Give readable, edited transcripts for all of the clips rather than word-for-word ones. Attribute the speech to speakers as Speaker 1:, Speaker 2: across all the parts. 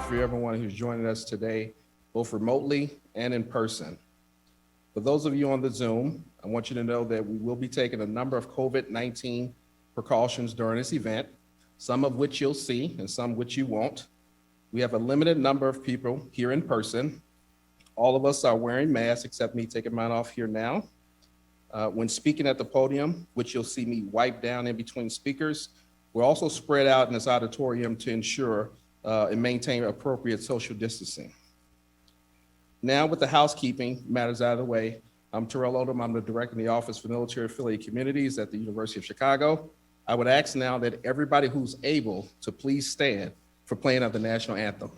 Speaker 1: for everyone who's joining us today, both remotely and in person. For those of you on the Zoom, I want you to know that we will be taking a number of COVID-19 precautions during this event, some of which you'll see and some which you won't. We have a limited number of people here in person. All of us are wearing masks except me taking mine off here now. When speaking at the podium, which you'll see me wipe down in between speakers, we're also spread out in this auditorium to ensure and maintain appropriate social distancing. Now, with the housekeeping matters out of the way, I'm Terrell Odom. I'm the director in the Office for Military Affiliated Communities at the University of Chicago. I would ask now that everybody who's able to please stand for playing of the national anthem.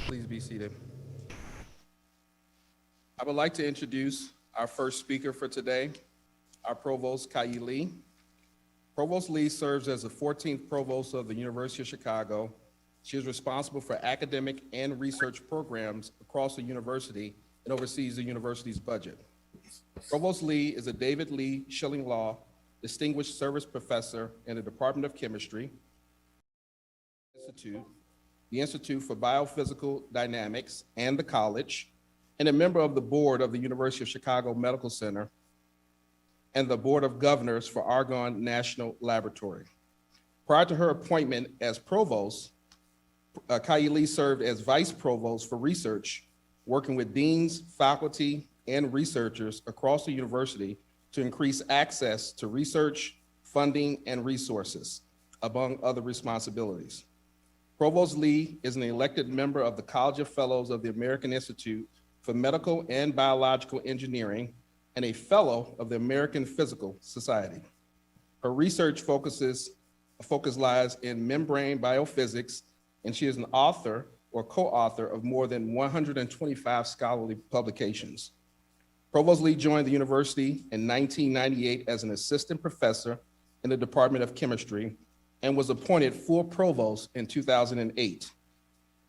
Speaker 1: Please be seated. I would like to introduce our first speaker for today, our Provost, Kai Lee. Provost Lee serves as the 14th Provost of the University of Chicago. She is responsible for academic and research programs across the university and oversees the university's budget. Provost Lee is a David Lee Schilling Law Distinguished Service Professor in the Department of Chemistry, the Institute for Biophysical Dynamics and the college, and a member of the board of the University of Chicago Medical Center and the Board of Governors for Argonne National Laboratory. Prior to her appointment as provost, Kai Lee served as vice provost for research, working with deans, faculty, and researchers across the university to increase access to research, funding, and resources, among other responsibilities. Provost Lee is an elected member of the College of Fellows of the American Institute for Medical and Biological Engineering and a fellow of the American Physical Society. Her research focus lies in membrane biophysics, and she is an author or co-author of more than 125 scholarly publications. Provost Lee joined the university in 1998 as an assistant professor in the Department of Chemistry and was appointed full provost in 2008.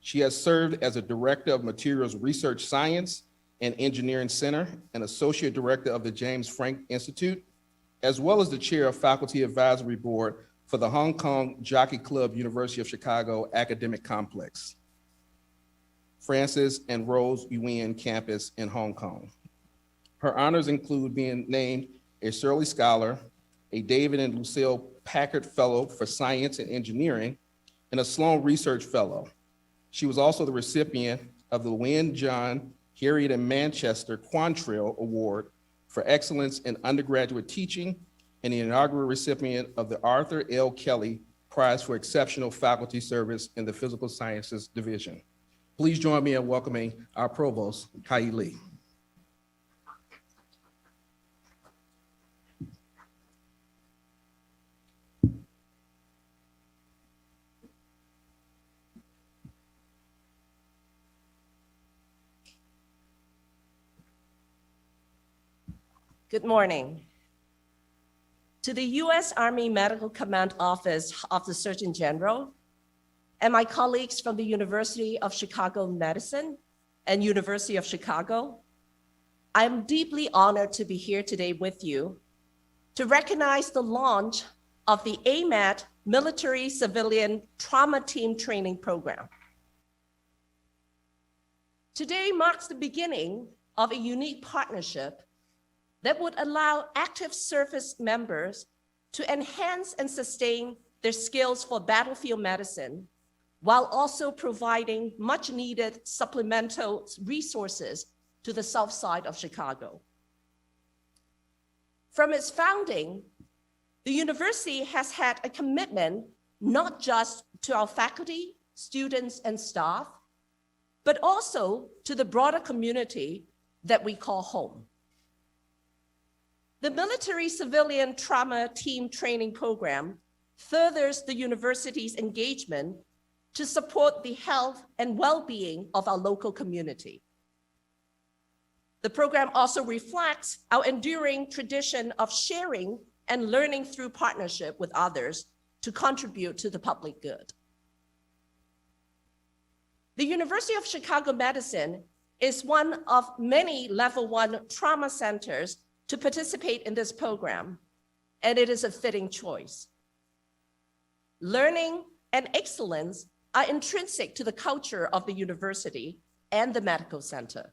Speaker 1: She has served as a director of Materials Research Science and Engineering Center and associate director of the James Frank Institute, as well as the chair of Faculty Advisory Board for the Hong Kong Jockey Club University of Chicago Academic Complex, Francis and Rose Yuen campus in Hong Kong. Her honors include being named a Shirley Scholar, a David and Lucille Packard Fellow for Science and Engineering, and a Sloan Research Fellow. She was also the recipient of the Wynne John Harriet and Manchester Quantrill Award for Excellence in Undergraduate Teaching and the inaugural recipient of the Arthur L. Kelly Prize for Exceptional Faculty Service in the Physical Sciences Division. Please join me in welcoming our Provost, Kai Lee.
Speaker 2: Good morning. To the U.S. Army Medical Command Office of the Surgeon General and my colleagues from the University of Chicago Medicine and University of Chicago, I'm deeply honored to be here today with you to recognize the launch of the AMAT Military Civilian Trauma Team Training Program. Today marks the beginning of a unique partnership that would allow active service members to enhance and sustain their skills for battlefield medicine, while also providing much needed supplemental resources to the South Side of Chicago. From its founding, the university has had a commitment not just to our faculty, students, and staff, but also to the broader community that we call home. The Military Civilian Trauma Team Training Program furthers the university's engagement to support the health and well-being of our local community. The program also reflects our enduring tradition of sharing and learning through partnership with others to contribute to the public good. The University of Chicago Medicine is one of many Level 1 trauma centers to participate in this program, and it is a fitting choice. Learning and excellence are intrinsic to the culture of the university and the medical center,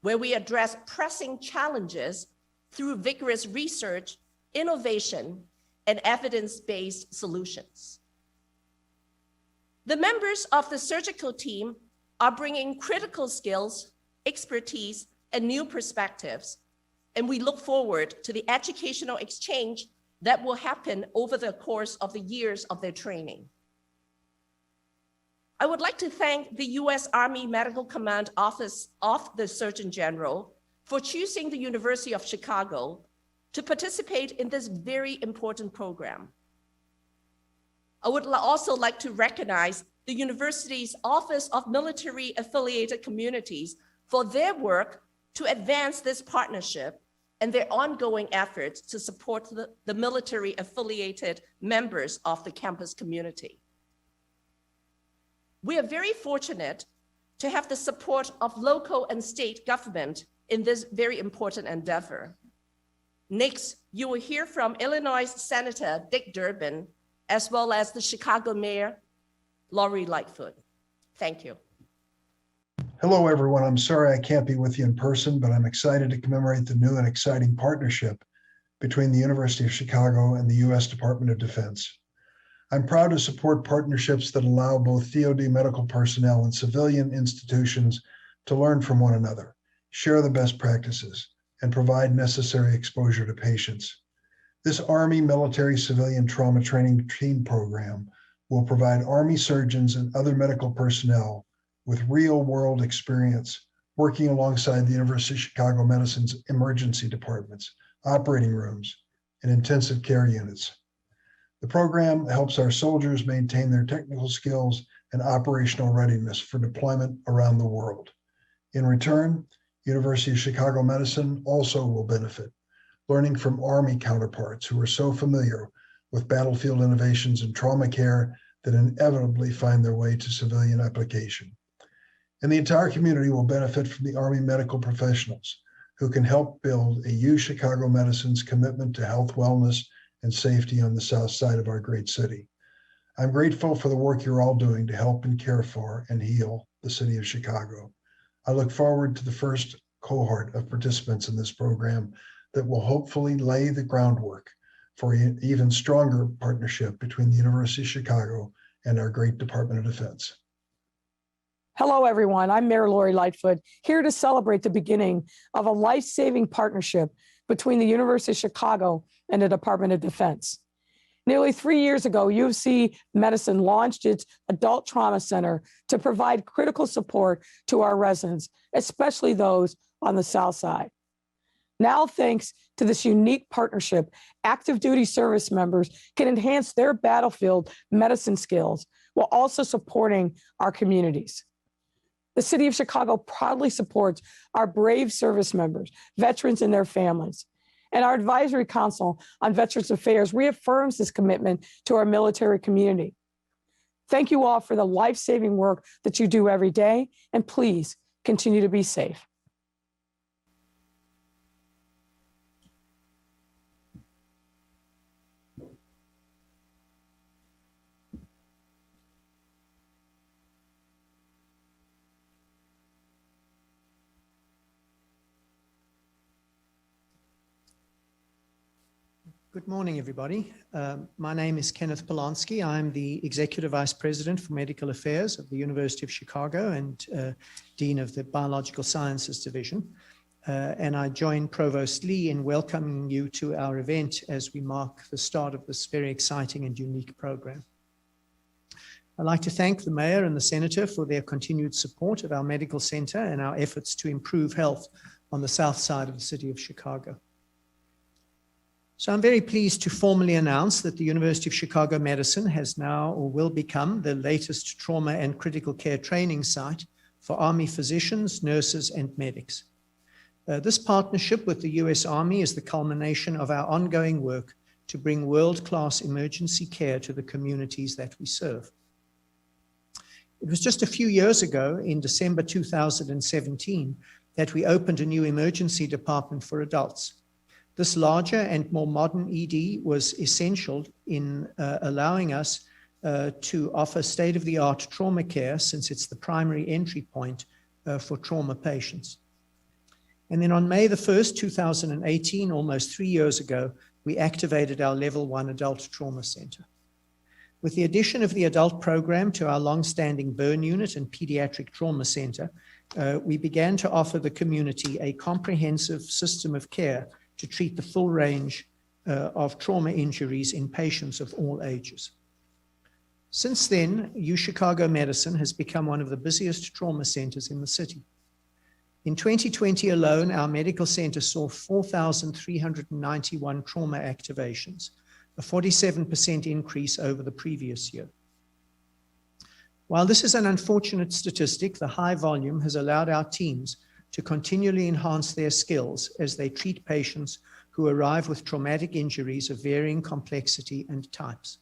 Speaker 2: where we address pressing challenges through vigorous research, innovation, and evidence-based solutions. The members of the surgical team are bringing critical skills, expertise, and new perspectives, and we look forward to the educational exchange that will happen over the course of the years of their training. I would like to thank the U.S. Army Medical Command Office of the Surgeon General for choosing the University of Chicago to participate in this very important program. I would also like to recognize the university's Office of Military Affiliated Communities for their work to advance this partnership and their ongoing efforts to support the military affiliated members of the campus community. We are very fortunate to have the support of local and state government in this very important endeavor. Next, you will hear from Illinois Senator Dick Durbin, as well as the Chicago Mayor, Lori Lightfoot. Thank you.
Speaker 3: Hello, everyone. I'm sorry I can't be with you in person, but I'm excited to commemorate the new and exciting partnership between the University of Chicago and the U.S. Department of Defense. I'm proud to support partnerships that allow both DoD medical personnel and civilian institutions to learn from one another, share the best practices, and provide necessary exposure to patients. This Army Military Civilian Trauma Training Team Program will provide Army surgeons and other medical personnel with real-world experience working alongside the University of Chicago Medicine's emergency departments, operating rooms, and intensive care units. The program helps our soldiers maintain their technical skills and operational readiness for deployment around the world. In return, University of Chicago Medicine also will benefit, learning from Army counterparts who are so familiar with battlefield innovations in trauma care that inevitably find their way to civilian application. And the entire community will benefit from the Army medical professionals who can help build a U Chicago Medicine's commitment to health, wellness, and safety on the south side of our great city. I'm grateful for the work you're all doing to help and care for and heal the city of Chicago. I look forward to the first cohort of participants in this program that will hopefully lay the groundwork for an even stronger partnership between the University of Chicago and our great Department of Defense.
Speaker 4: Hello, everyone. I'm Mayor Lori Lightfoot, here to celebrate the beginning of a life-saving partnership between the University of Chicago and the Department of Defense. Nearly 3 years ago, U of C Medicine launched its Adult Trauma Center to provide critical support to our residents, especially those on the South Side. Now, thanks to this unique partnership, active duty service members can enhance their battlefield medicine skills while also supporting our communities. The City of Chicago proudly supports our brave service members, veterans, and their families. And our Advisory Council on Veterans Affairs reaffirms this commitment to our military community. Thank you all for the life-saving work that you do every day, and please continue to be safe.
Speaker 5: Good morning, everybody. My name is Kenneth Polonsky. I'm the Executive Vice President for Medical Affairs of the University of Chicago and Dean of the Biological Sciences Division. And I join Provost Lee in welcoming you to our event as we mark the start of this very exciting and unique program. I'd like to thank the Mayor and the Senator for their continued support of our medical center and our efforts to improve health on the south side of the city of Chicago. So I'm very pleased to formally announce that the University of Chicago Medicine has now or will become the latest trauma and critical care training site for Army physicians, nurses, and medics. This partnership with the US Army is the culmination of our ongoing work to bring world-class emergency care to the communities that we serve. It was just a few years ago, in December 2017, that we opened a new emergency department for adults. This larger and more modern ED was essential in allowing us to offer state-of-the-art trauma care, since it's the primary entry point for trauma patients. And then on May the 1st, 2018, almost 3 years ago, we activated our Level 1 Adult Trauma Center. With the addition of the adult program to our longstanding burn unit and pediatric trauma center, we began to offer the community a comprehensive system of care to treat the full range of trauma injuries in patients of all ages. Since then, UChicago Medicine has become one of the busiest trauma centers in the city. In 2020 alone, our medical center saw 4,391 trauma activations, a 47% increase over the previous year. While this is an unfortunate statistic, the high volume has allowed our teams to continually enhance their skills as they treat patients who arrive with traumatic injuries of varying complexity and types.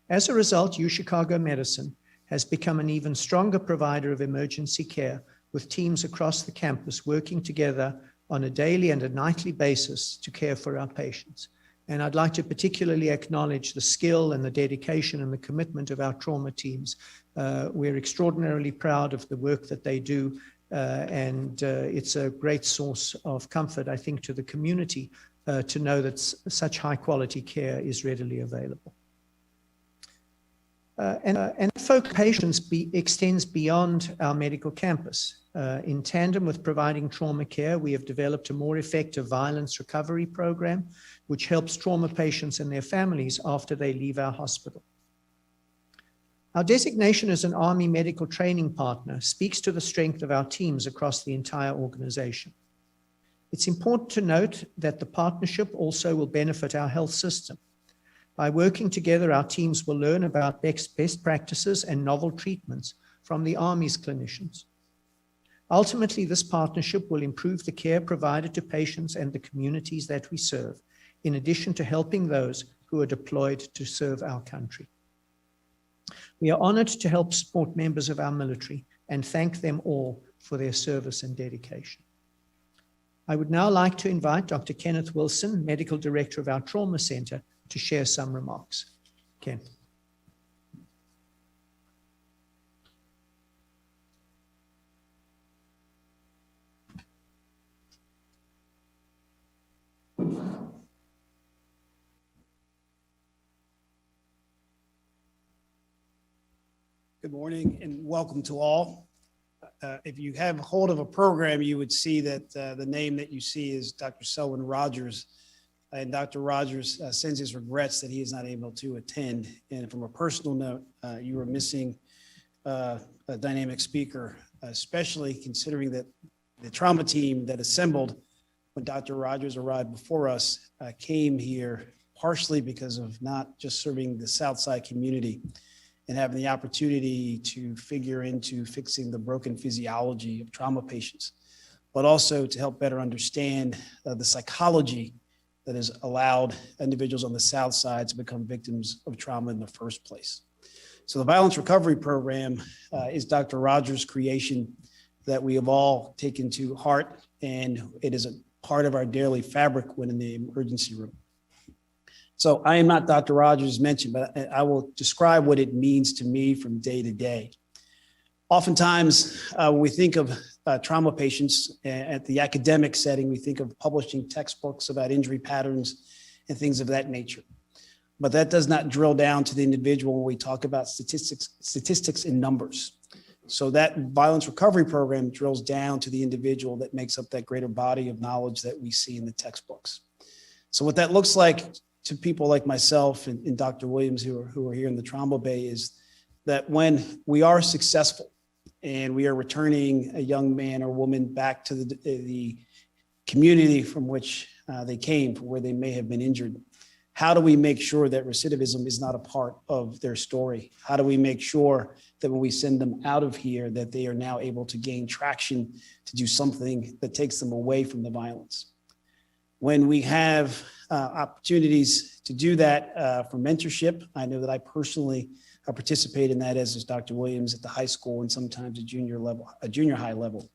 Speaker 5: As a result, UChicago Medicine has become an even stronger provider of emergency care, with teams across the campus working together on a daily and a nightly basis to care for our patients. And I'd like to particularly acknowledge the skill and the dedication and the commitment of our trauma teams. We're extraordinarily proud of the work that they do, and it's a great source of comfort, I think, to the community to know that such high quality care is readily available. And focus patients extends beyond our medical campus. In tandem with providing trauma care, we have developed a more effective violence recovery program, which helps trauma patients and their families after they leave our hospital. Our designation as an Army medical training partner speaks to the strength of our teams across the entire organization. It's important to note that the partnership also will benefit our health system. By working together, our teams will learn about best practices and novel treatments from the Army's clinicians. Ultimately, this partnership will improve the care provided to patients and the communities that we serve, in addition to helping those who are deployed to serve our country. We are honored to help support members of our military and thank them all for their service and dedication. I would now like to invite Dr. Kenneth Wilson, Medical Director of our Trauma Center, to share some remarks. Ken.
Speaker 6: Good morning and welcome to all. If you have hold of a program, you would see that the name that you see is Dr. Selwyn Rogers. And Dr. Rogers sends his regrets that he is not able to attend. And from a personal note, you are missing a dynamic speaker, especially considering that the trauma team that assembled when Dr. Rogers arrived before us came here partially because of not just serving the Southside community and having the opportunity to figure into fixing the broken physiology of trauma patients, but also to help better understand the psychology that has allowed individuals on the South Side to become victims of trauma in the first place. So the Violence Recovery Program is Dr. Rogers' creation that we have all taken to heart, and it is a part of our daily fabric when in the emergency room. So I am not Dr. Rogers as mentioned, but I will describe what it means to me from day to day. Oftentimes, when we think of trauma patients at the academic setting, we think of publishing textbooks about injury patterns and things of that nature. But that does not drill down to the individual when we talk about statistics and numbers. So that violence recovery program drills down to the individual that makes up that greater body of knowledge that we see in the textbooks. So what that looks like to people like myself and Dr. Williams who are here in the Trauma Bay is that when we are successful and we are returning a young man or woman back to the community from which they came, from where they may have been injured, how do we make sure that recidivism is not a part of their story? How do we make sure that when we send them out of here, that they are now able to gain traction to do something that takes them away from the violence? When we have opportunities to do that for mentorship, I know that I personally participate in that, as is Dr. Williams, at the high school and sometimes a junior high level.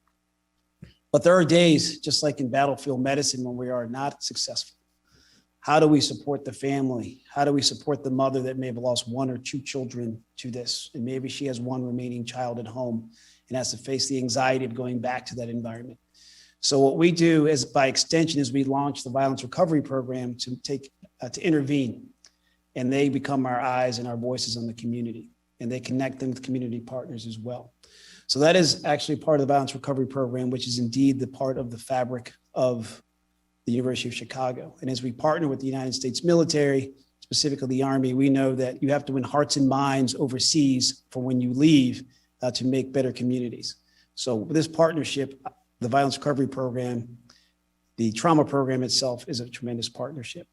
Speaker 6: But there are days, just like in battlefield medicine, when we are not successful. How do we support the family? How do we support the mother that may have lost one or two children to this? And maybe she has one remaining child at home and has to face the anxiety of going back to that environment. So what we do is, by extension, is we launch the violence recovery program to intervene, and they become our eyes and our voices on the community, and they connect them with community partners as well. So that is actually part of the violence recovery program, which is indeed the part of the fabric of the University of Chicago. And as we partner with the United States military, specifically the Army, we know that you have to win hearts and minds overseas for when you leave to make better communities. So with this partnership, the violence recovery program, the trauma program itself is a tremendous partnership.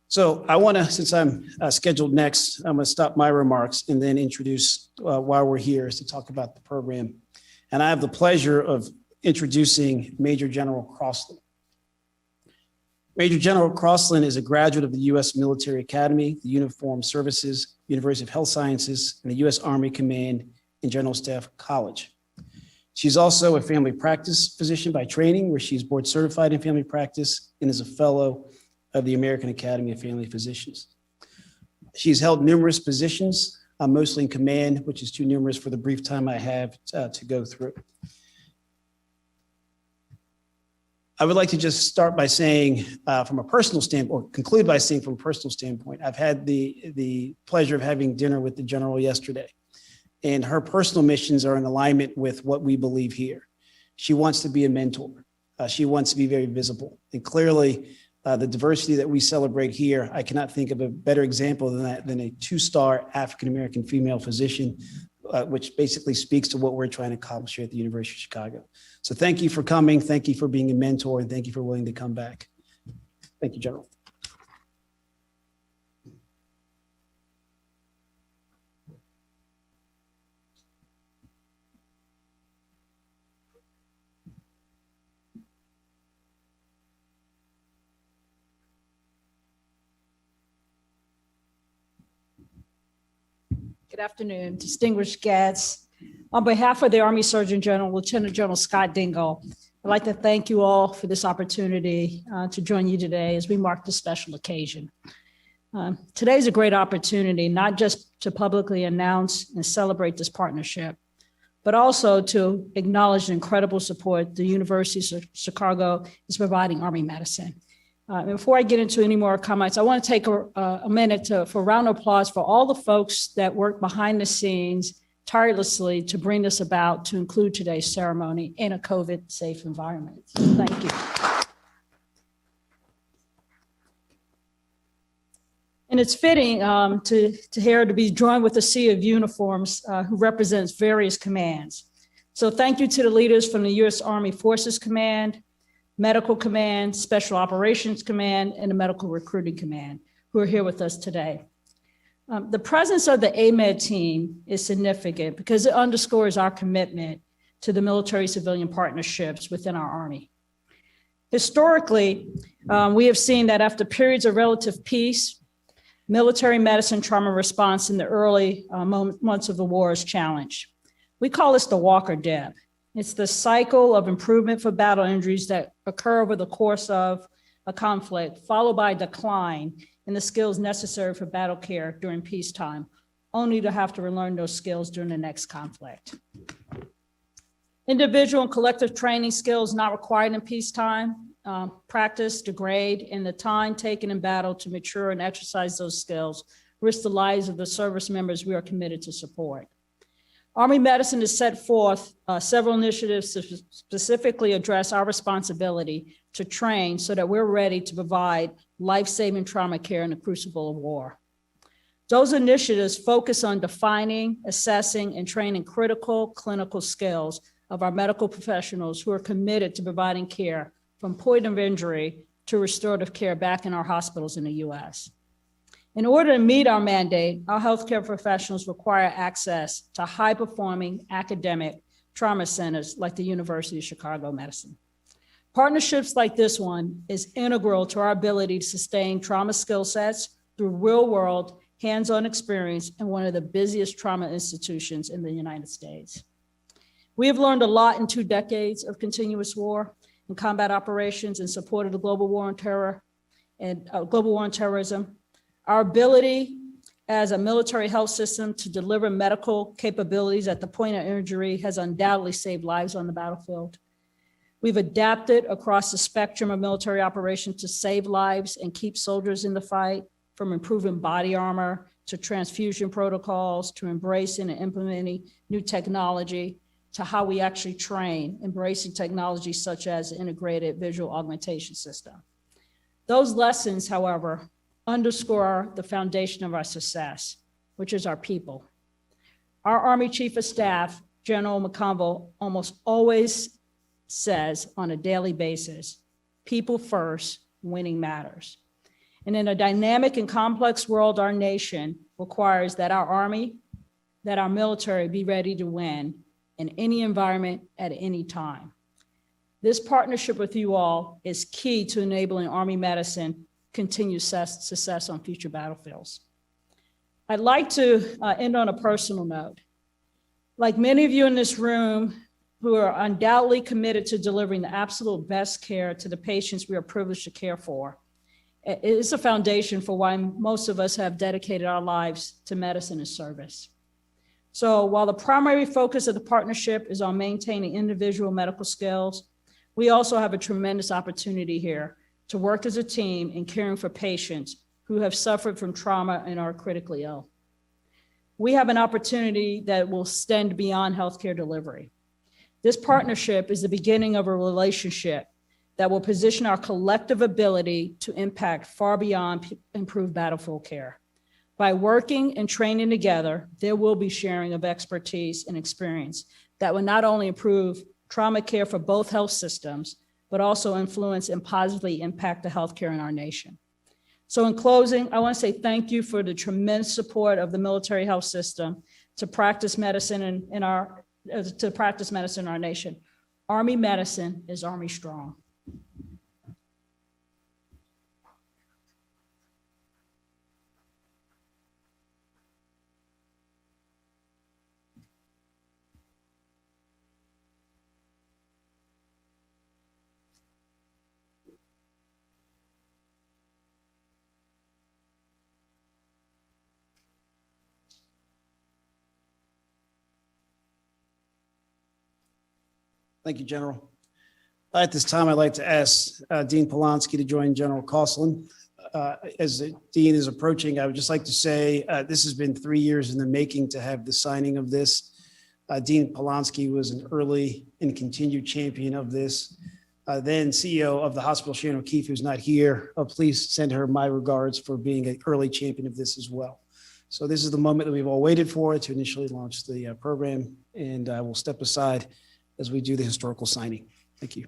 Speaker 6: So I want to, since I'm scheduled next, I'm going to stop my remarks and then introduce why we're here, is to talk about the program. And I have the pleasure of introducing Major General Crossland. Major General Crossland is a graduate of the U.S. Military Academy, the Uniformed Services, University of Health Sciences, and the U.S. Army Command and General Staff College. She's also a family practice physician by training, where she's board certified in family practice and is a fellow of the American Academy of Family Physicians. She's held numerous positions, mostly in command, which is too numerous for the brief time I have to go through. I would like to just start by saying from a personal standpoint, or conclude by saying from a personal standpoint, I've had the pleasure of having dinner with the general yesterday, and her personal missions are in alignment with what we believe here. She wants to be a mentor. She wants to be very visible. And clearly, the diversity that we celebrate here, I cannot think of a better example than that, than a 2-star African-American female physician, which basically speaks to what we're trying to accomplish here at the University of Chicago. So thank you for coming. Thank you for being a mentor, and thank you for willing to come back. Thank you, General.
Speaker 7: Good afternoon, distinguished guests. On behalf of the Army Surgeon General, Lieutenant General Scott Dingell, I'd like to thank you all for this opportunity to join you today as we mark this special occasion. Today is a great opportunity, not just to publicly announce and celebrate this partnership, but also to acknowledge the incredible support the University of Chicago is providing Army medicine. Before I get into any more comments, I want to take a minute for a round of applause for all the folks that work behind the scenes tirelessly to bring this about, to include today's ceremony in a COVID-safe environment. Thank you. And it's fitting to be joined with a sea of uniforms who represents various commands. So thank you to the leaders from the U.S. Army Forces Command, Medical Command, Special Operations Command, and the Medical Recruiting Command, who are here with us today. The presence of the AMED team is significant because it underscores our commitment to the military-civilian partnerships within our Army. Historically, we have seen that after periods of relative peace, military medicine trauma response in the early months of the war is challenged. We call this the Walker Dip. It's the cycle of improvement for battle injuries that occur over the course of a conflict, followed by a decline in the skills necessary for battle care during peacetime, only to have to relearn those skills during the next conflict. Individual and collective training skills not required in peacetime practice degrade, and the time taken in battle to mature and exercise those skills risk the lives of the service members we are committed to support. Army Medicine has set forth several initiatives to specifically address our responsibility to train so that we're ready to provide life-saving trauma care in the crucible of war. Those initiatives focus on defining, assessing, and training critical clinical skills of our medical professionals who are committed to providing care from point of injury to restorative care back in our hospitals in the U.S. In order to meet our mandate, our healthcare professionals require access to high-performing academic trauma centers like the University of Chicago Medicine. Partnerships like this one is integral to our ability to sustain trauma skill sets through real-world, hands-on experience in one of the busiest trauma institutions in the United States. We have learned a lot in 2 decades of continuous war and combat operations in support of the global war on terror and global war on terrorism. Our ability as a military health system to deliver medical capabilities at the point of injury has undoubtedly saved lives on the battlefield. We've adapted across the spectrum of military operations to save lives and keep soldiers in the fight, from improving body armor to transfusion protocols to embracing and implementing new technology to how we actually train, embracing technology such as integrated visual augmentation system. Those lessons, however, underscore the foundation of our success, which is our people. Our Army Chief of Staff, General McConville, almost always says on a daily basis, people first, winning matters. And in a dynamic and complex world, our nation requires that our Army, that our military be ready to win in any environment at any time. This partnership with you all is key to enabling Army Medicine continue success on future battlefields. I'd like to end on a personal note. Like many of you in this room who are undoubtedly committed to delivering the absolute best care to the patients we are privileged to care for, it is a foundation for why most of us have dedicated our lives to medicine and service. So while the primary focus of the partnership is on maintaining individual medical skills, we also have a tremendous opportunity here to work as a team in caring for patients who have suffered from trauma and are critically ill. We have an opportunity that will extend beyond healthcare delivery. This partnership is the beginning of a relationship that will position our collective ability to impact far beyond improved battlefield care. By working and training together, there will be sharing of expertise and experience that will not only improve trauma care for both health systems, but also influence and positively impact the healthcare in our nation. So in closing, I want to say thank you for the tremendous support of the military health system to practice medicine in our nation. Army medicine is Army strong.
Speaker 6: Thank you, General. At this time, I'd like to ask Dean Polonsky to join General Coughlin. As the Dean is approaching, I would just like to say this has been 3 years in the making to have the signing of this. Dean Polonsky was an early and continued champion of this. Then CEO of the hospital, Shannon O'Keefe, who's not here. Please send her my regards for being an early champion of this as well. So this is the moment that we've all waited for to initially launch the program, and I will step aside as we do the historical signing. Thank you.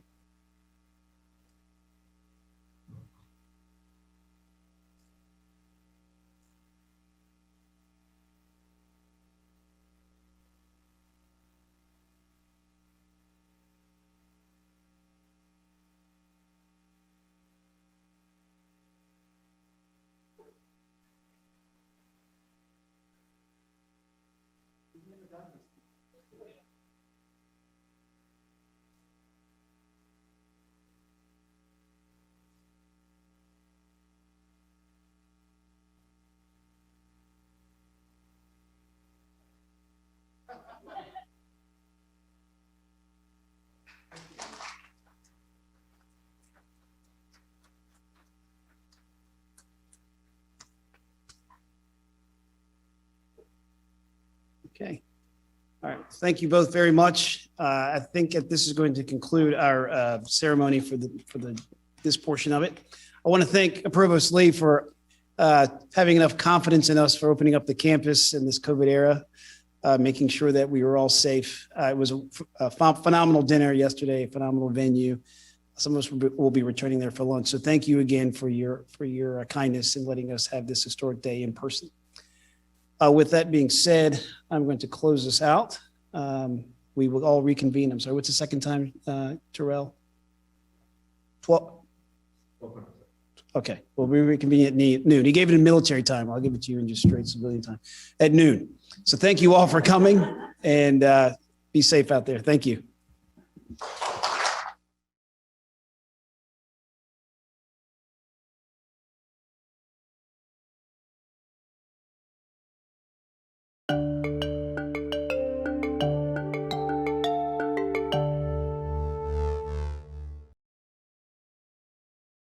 Speaker 6: Okay. All right. Thank you both very much. I think that this is going to conclude our ceremony for this portion of it. I want to thank Provost Lee for having enough confidence in us for opening up the campus in this COVID era, making sure that we were all safe. It was a phenomenal dinner yesterday, a phenomenal venue. Some of us will be returning there for lunch. So thank you again for your kindness in letting us have this historic day in person. With that being said, I'm going to close this out. We will all reconvene. I'm sorry, what's the second time, Terrell? 12? Okay, well, we reconvene at noon. He gave it in military time. I'll give it to you in just straight civilian time at noon. So thank you all for coming, and be safe out there. Thank you.